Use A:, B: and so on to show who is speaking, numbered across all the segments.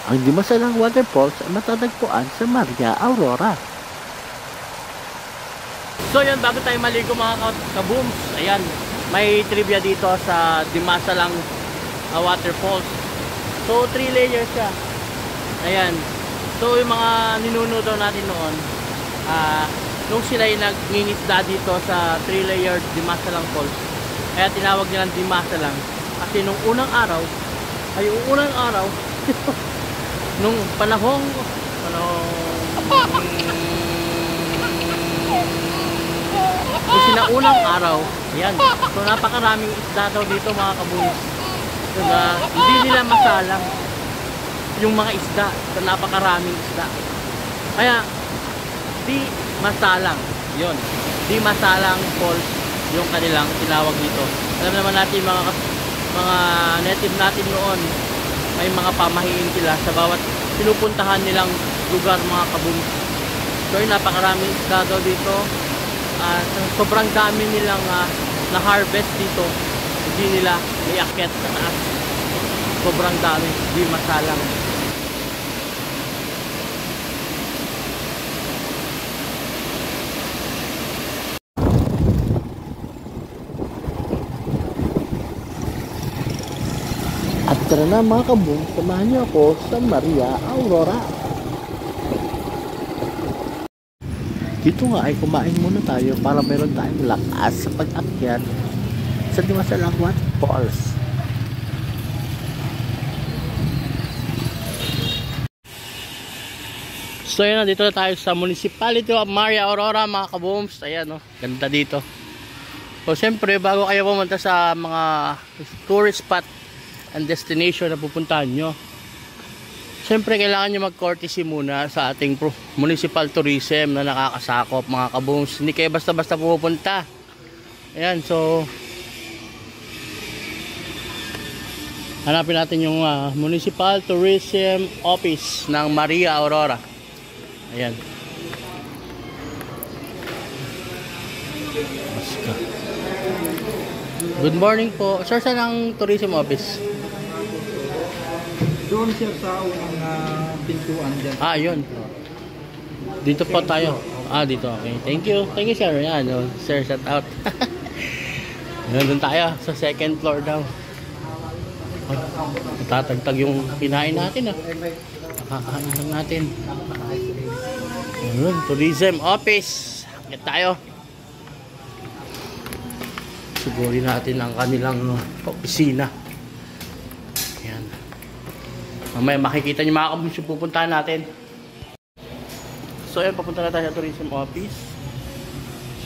A: Ang Dimasalang Waterfalls ay matatagpuan sa Maria Aurora. So yun, bago tayo maligo mga kabooms, ayan, may trivia dito sa Dimasalang Waterfalls. So 3 layers siya. Ayan. So yung mga ninuno natin noon, nung sila ay nagningisda dito sa 3-layered Dimasalang Falls, kaya tinawag nilang Dimasalang. Kasi nung unang araw, nung panahong nung sinaunang araw, yan, so napakaraming isda daw dito mga kabooms. Diba? Hindi nila masalang yung mga isda, so napakaraming isda, kaya di masalang yun, di masalang falls yung kanilang tinawag dito. Alam naman natin mga native natin noon, may mga pamahiin sila sa bawat pinupuntahan nilang lugar mga kabooms. So yun, napakaraming isda daw dito. Sobrang dami nilang na-harvest dito, hindi nila iakyat sa taas. Sobrang dami, di masalang. At tara na mga kabooms, samahan niyo ako sa Maria Aurora. Dito nga ay kumain muna tayo para meron tayong lakas sa pag-akyat sa Dimasalang Waterfalls. So yun na, dito na tayo sa Municipality of Maria Aurora mga kabooms. Ayan, ganda dito. So siyempre, bago kayo pumunta sa mga tourist spot and destination na pupuntahan nyo, siyempre kailangan nyo mag-courtesy muna sa ating municipal tourism na nakakasakop mga kabooms. Hindi kayo basta-basta pupunta. Ayan, so hanapin natin yung Municipal Tourism Office ng Maria Aurora. Ayan. Good morning po. Sir, saan ang tourism office?
B: Doon siya sa unang pintuan dyan.
A: Yun. Dito po tayo. Dito. Okay. Thank you. Thank you, sir. Yan. Sir, shout out. Doon tayo. Sa second floor daw. Tatagtag yung kinain natin. Nakakain lang natin. Ayun. Tourism office. Akit tayo. Sigurin natin ang kanilang opisina. Mamaya makikita nyo mga kabooms yung pupuntahan natin. So ayan, papunta na tayo sa tourism office.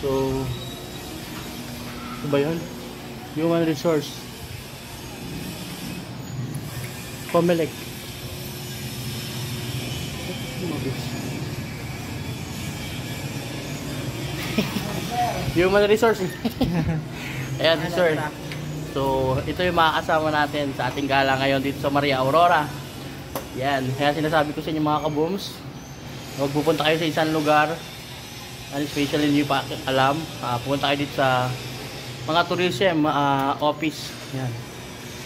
A: So ano ba yun? Human Resource Comelec. Human Resource. Ayan, sir. So ito yung mga kasama natin sa ating gala ngayon dito sa Maria Aurora. Yan, kaya sinasabi ko sa inyo mga kabooms, huwag pupunta kayo sa isang lugar, and especially hindi pa alam, pupunta kayo dito sa mga tourism office. Yan,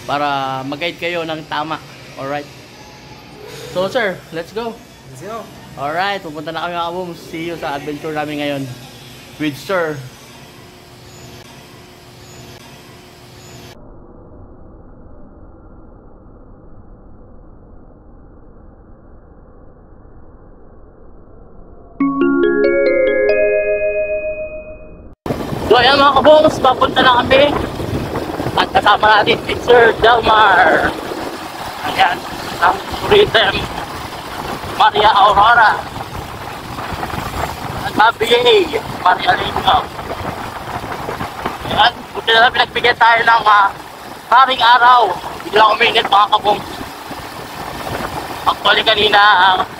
A: para mag-guide kayo ng tama. Alright. So sir, let's go.
B: Let's go.
A: Alright, pupunta na kami mga kabooms. See you sa adventure namin ngayon with sir. So ayan mga kabooms, papunta na kami at kasama natin si Sir Delmar. Ayan, ang tourism Maria Aurora at BA Maria Lino. Ayan, buti na lang pinagbigyan tayo ng haring araw. Biglang uminit mga kabooms. Actually kanina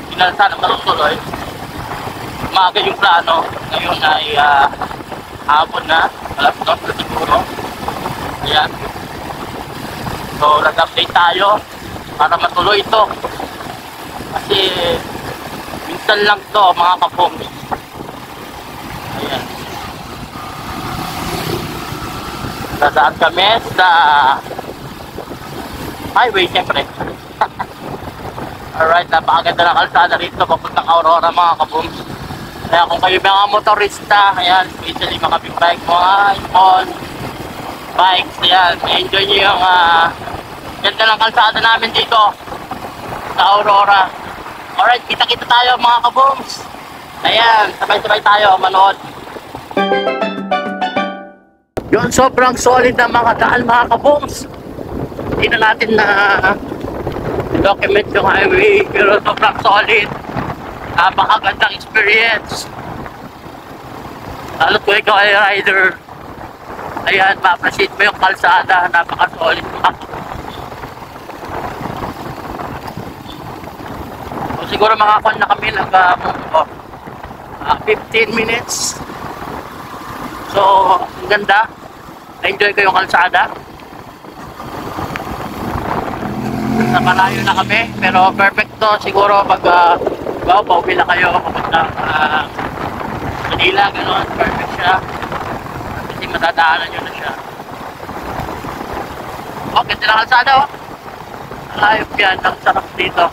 A: pinalsa ng matutuloy, maaga yung plano. Ngayon ay hapon na, alas 2 na siguro. Ayan. So nag-update tayo para matuloy ito. Kasi minsan lang to mga kabooms. Ayan. Dadaan kami sa highway siyempre. Alright, napakaganda ng kalsada rito papuntang Aurora mga kabooms. Kaya kung kayo mga motorista, ayan, especially mga big bike, mga small bikes, ayan, enjoy nyo yung ganda ng kalsada namin dito sa Aurora. Alright, kita-kita tayo mga kabooms. Ayan, sabay-sabay tayo manood. Yun, sobrang solid na mga daan mga kabooms. Hindi na natin na document yung highway, pero sobrang solid. Napakagandang experience. Lalo kung ikaw ay rider, ayan, ma-appreciate mo yung kalsada. Napaka-solid mga kabooms. So, siguro makakon na kami ng 15 minutes. So, ang ganda. Enjoy ko yung kalsada. Napalayo na kami, pero perfect to. Siguro pag pauwi na kayo kapag Manila, gano'n, perfect siya. Kasi matadaanan nyo na siya. Oh, ganda na kalsada, oh. Ayop yan, ang sarap dito.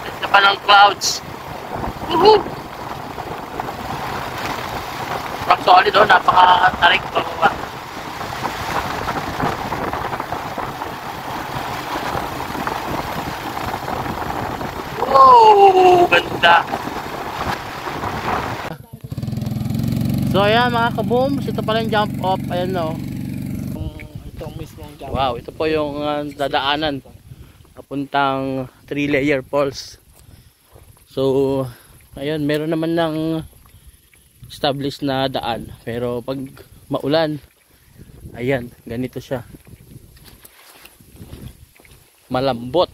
A: Ganda pa ng clouds. Woohoo! Parang solid, oh, napaka-tarik pababa. Wow! Ganda! So ayan mga kabooms, ito pala yung jump off. Ayan no.
B: Itong mismong jump.
A: Wow, ito po yung dadaanan papuntang 3-layer falls. So ayun, meron naman ng established na daan, pero pag maulan, ayan, ganito siya, malambot.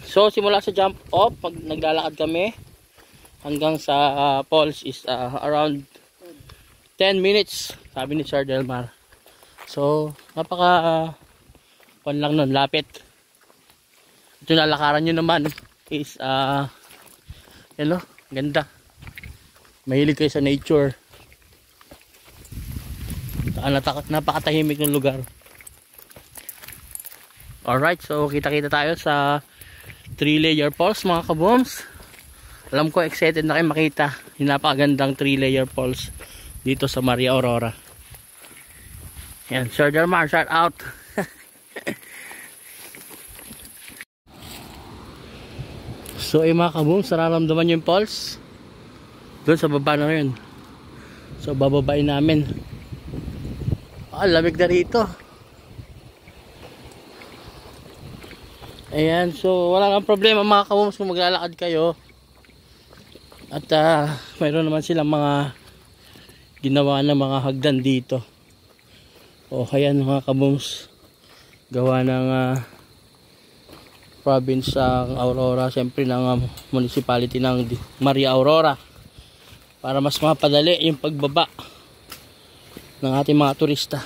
A: So simula sa jump off, pag naglalakad kami hanggang sa falls is around 10 minutes, sabi ni Sir Delmar. So napaka pan lang nun, lapit. Ito na lakaran nyo naman is yan o, ganda. Mahilig kayo sa nature. Napakatahimik ng lugar. Alright, so kita-kita tayo sa 3-layer falls mga kabooms. Alam ko excited na kayo makita yung napakagandang 3-layer falls dito sa Maria Aurora. Yan, Sir Delmar, shout out. So mga kabooms, nararamdaman yung falls doon sa baba na rin. So bababain namin. Lamig na rito. Ayan, so wala kang problema mga kabooms kung maglalakad kayo. At mayroon naman silang mga ginawa na mga hagdan dito. O ayan mga kabooms, gawa ng province ng Aurora, siyempre ng municipality ng Maria Aurora, para mas mapadali yung pagbaba ng ating mga turista.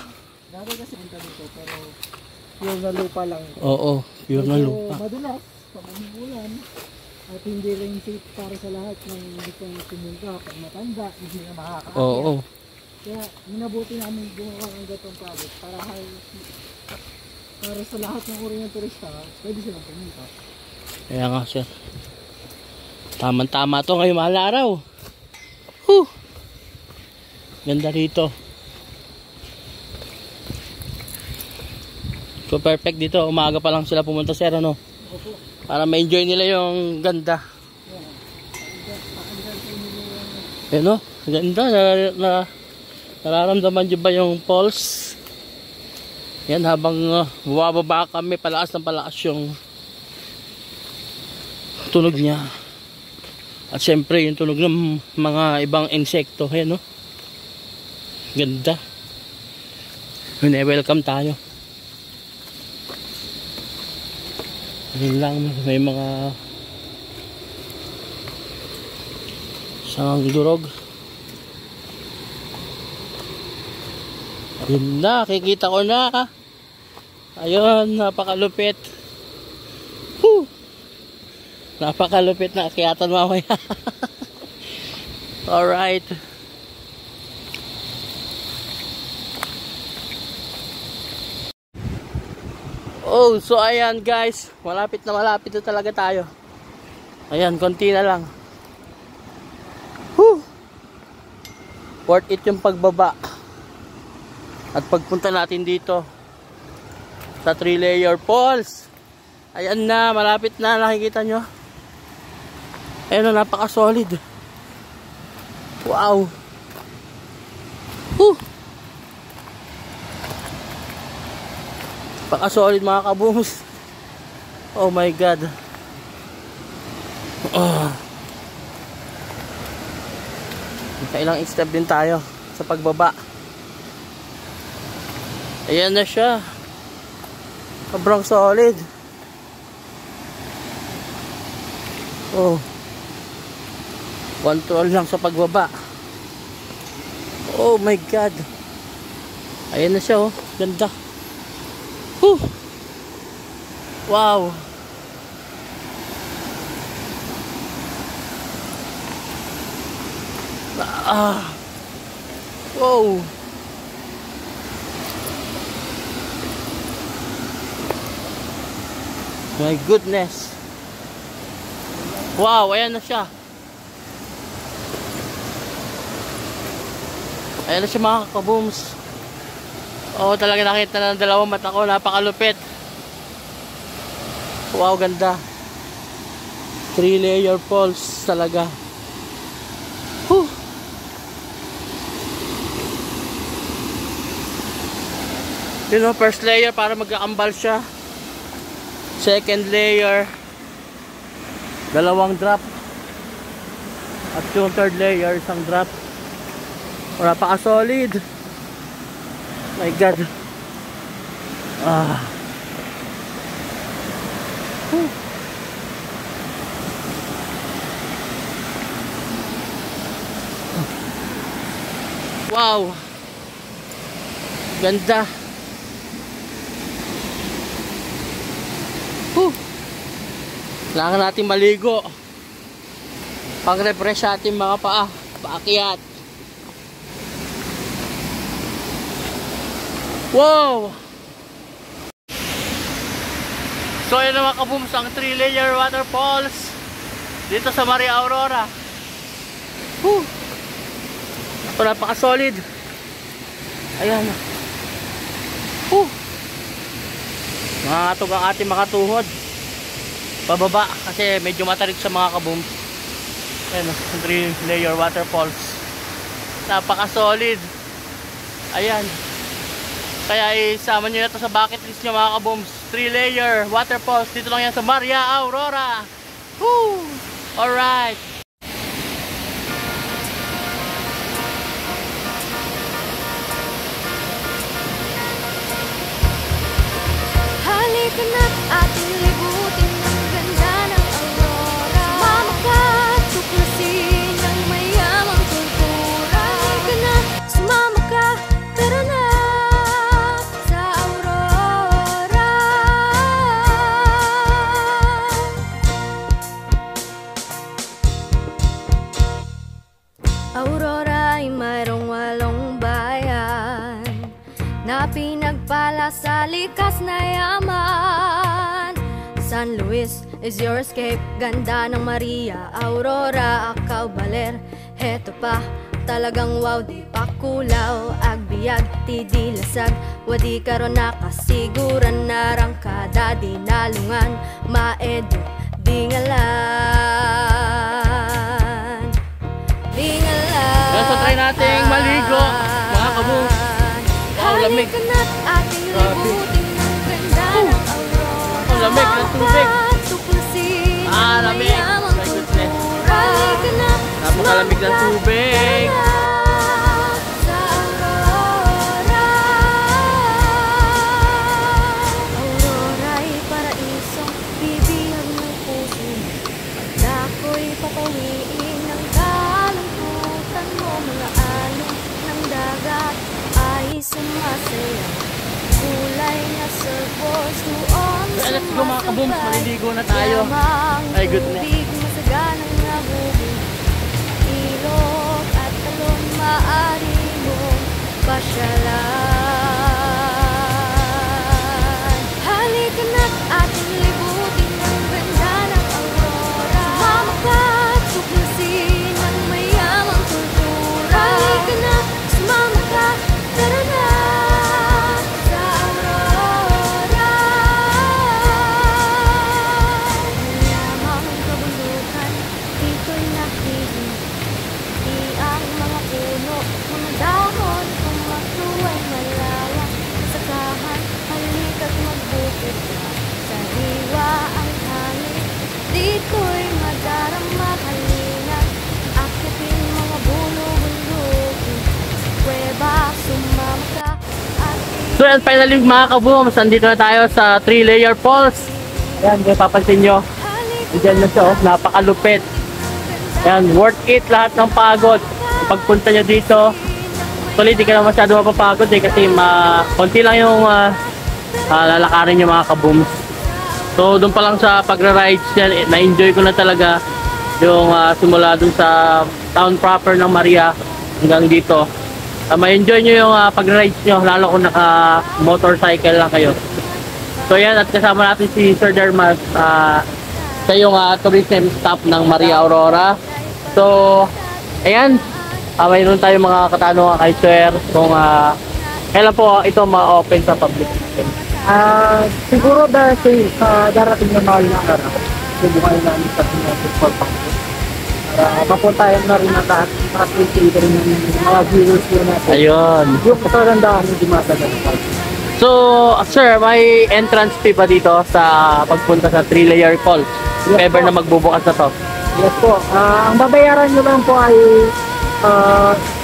B: Dati kasi punta dito, pero pure na lupa lang.
A: Oo, pure na lupa.
B: Madulas, pag umuulan, at hindi rin safe para sa lahat ng gustong pumunta. Pag matanda, hindi na makakaakyat.
A: Oo.
B: Kaya minabuti namin gumawa ng gatong project para sa lahat ng uri ng turista, pwede silang pumunta.
A: Kaya nga sir, tamang-tama to ngayong mahal na araw. Whew! Ganda rito. So perfect dito, umaga pa lang sila pumunta sir, ano? Para ma-enjoy nila yung ganda. Ano? Ganda, nararamdaman nyo ba yung pulse? Yan, habang bumababa kami, palakas ng palakas yung tunog niya. At syempre yung tunog ng mga ibang insekto. Ayan, no? Ganda. Welcome tayo. Yun lang, may mga sangang durog. Ayun na, kikita ko na. Ayun, napakalupit. Whew! Napakalupit na akyatan mamaya. Alright. Oh, so ayan guys, malapit na talaga tayo. Ayan, konti na lang. Whew. Worth it yung pagbaba. At pagpunta natin dito sa 3-layer falls. Ayan na, malapit na, nakikita nyo. Ayan na, napaka-solid. Wow. Whew. Napaka-solid mga kabungs. Oh my God. Kailang step din tayo sa pagbaba. Ayan na siya. Sobrang solid. Oh. Control lang sa pagbaba. Oh my God. Ayan na siya, oh. Ganda. Whew. Wow. Wow. My goodness. Wow, ayan na siya. Ayan na siya mga kabooms. Oo, talaga nakita na ng dalawang mata ko. Napakalupit. Wow, ganda. 3-layer falls talaga. Whew. Yun know, first layer para mag-aambal siya. Second layer, dalawang drop. At yung third layer, isang drop. Napaka-solid. My God. Whew. Wow. Ganda. Kailangan natin maligo. Pang-refresh ating mga paa. Paakyat. Wow! So yun mga kabooms, ang 3-layer waterfalls dito sa Maria Aurora. Whew! Ito, napaka-solid. Ayan. Whew! Nangangatog ang ating mga tuhod pababa kasi medyo matarik sa mga kabooms. Ayan, 3-layer waterfalls. Napaka-solid. Ayan. Kaya isama nyo na ito sa bucket list nyo mga kabooms. 3-layer waterfalls. Dito lang yan sa Maria Aurora. Woo! Alright.
C: Halika na't ating libutin ang ganda ng aurora. Sumama ka, tuklasin ang mayamang kultura. Halika na, sumama ka, tara na sa aurora. Aurora ay mayroong 8 bayan na pinagpala sa likas na yaman. San Luis is your escape. Ganda ng Maria Aurora, Akaw, Baler. Heto pa, talagang wow, di pa kulaw. Agbiag, tidilasag, wadi karon nakasiguran. Narangkada, dinalungan, maedo, dingalan. Dingalan.
A: So try nating maligo mga kabooms. Wow, lamig.
C: Halika na't ating libutin ang ganda ng aurora.
A: Ang lamig ng tubig.
C: Tuklasin ang
A: Lamig.
C: mayamang
A: My goodness.
C: kultura. Halika na,
A: Napakalamig ng tubig.
C: sa aurora. Aurora'y paraisong bibihag ng puso. Pagdako'y papawiin ng kalungkutan mo. Mga alon ng dagat ay sumasaya. Kulay na surfboards doon
A: So,
C: sa
A: let's go mga kabooms,
C: masabay.
A: maliligo na tayo.
C: Yamang
A: My goodness.
C: tubig, masaganang nabubog. Ilog at talon, maaari mong pasyalan. Halika
A: So and finally mga kabooms, nandito na tayo sa 3-layer falls. Ayan, kung papansin nyo, andyan na siya, oh, napakalupit. Ayan, worth it lahat ng pagod. Pagpunta nyo dito, actually di ka na masyado mapapagod kasi konti lang yung lalakarin nyo mga kabooms. So doon pa lang sa pagra-rides yan, na-enjoy ko na talaga yung simula dun sa town proper ng Maria hanggang dito. Ma-enjoy nyo yung pag-rides nyo, lalo kung naka-motorcycle lang kayo. So yan, at kasama natin si Sir Dermas sa yung tourism staff ng Maria Aurora. So, ayan, mayroon tayong mga katanungan kay Sir kung kailan po ito ma-open sa public.
B: Siguro dahil sa darating na mahal na araw, subukan namin sa Pinapit mapuntayan na rin na lahat para consider ng mga viewers ko natin.
A: Ayun.
B: Yung katandaan ng Dimasa na
A: So, sir, may entrance fee ba dito sa pagpunta sa 3-layer falls? If
B: Yes,
A: ever
B: po.
A: na magbubukas na to.
B: Yes po. Ang babayaran nyo lang po ay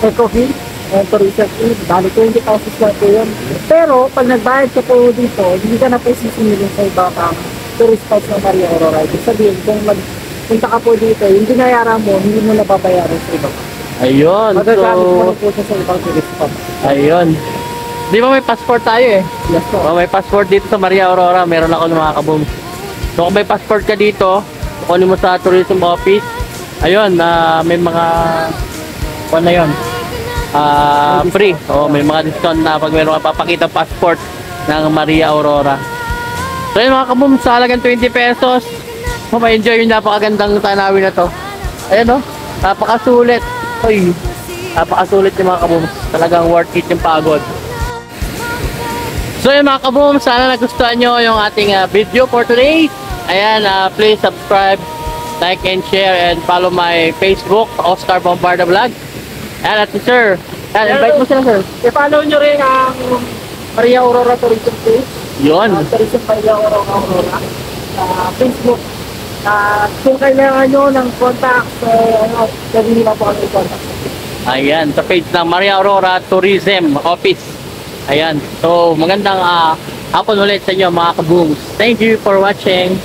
B: eco fee and tourism fee. Bali 20 pesos lang po yun. Pero pag nagbayad ka po dito, hindi ka na po sisingilin sa iba pang tourist spots ng Maria Aurora. Ibig sabihin, kung punta ka po dito, yung binayaran mo, hindi mo na babayaran sa iba.
A: Ayun.
B: Magagamit mo
A: So,
B: na po siya sa ibang tourist spots.
A: ayun. Di ba may passport tayo eh?
B: Yes po.
A: Oh, may passport dito sa Maria Aurora. Meron ako ng mga kabooms. So, kung may passport ka dito, kunin mo sa tourism office. Ayun, may mga na yun. Free. Oh, may mga discount na pag meron ka papakita passport ng Maria Aurora. So, yun mga kabooms, sa halagang 20 pesos. Ma-enjoy yung napakagandang tanawin na to. Ayan, oh. Napakasulit. Uy, napakasulit yung mga kabooms. Talagang worth it yung pagod. So yun mga kabooms, sana nagustuhan nyo yung ating video for today. Ayan, please subscribe, like and share, and follow my Facebook, Oscar Bombarda Vlog. Ayan, at sir, invite mo sila sir.
B: I-follow nyo rin ang Maria Aurora Tourism Page.
A: Yun.
B: Tourism Maria Aurora sa Facebook. Kung kailangan nyo ng contact, pwede nyo na po kami contact.
A: Ayan, sa page ng Maria Aurora Tourism Office. Ayan, so magandang hapon ulit sa inyo mga kabooms. Thank you for watching.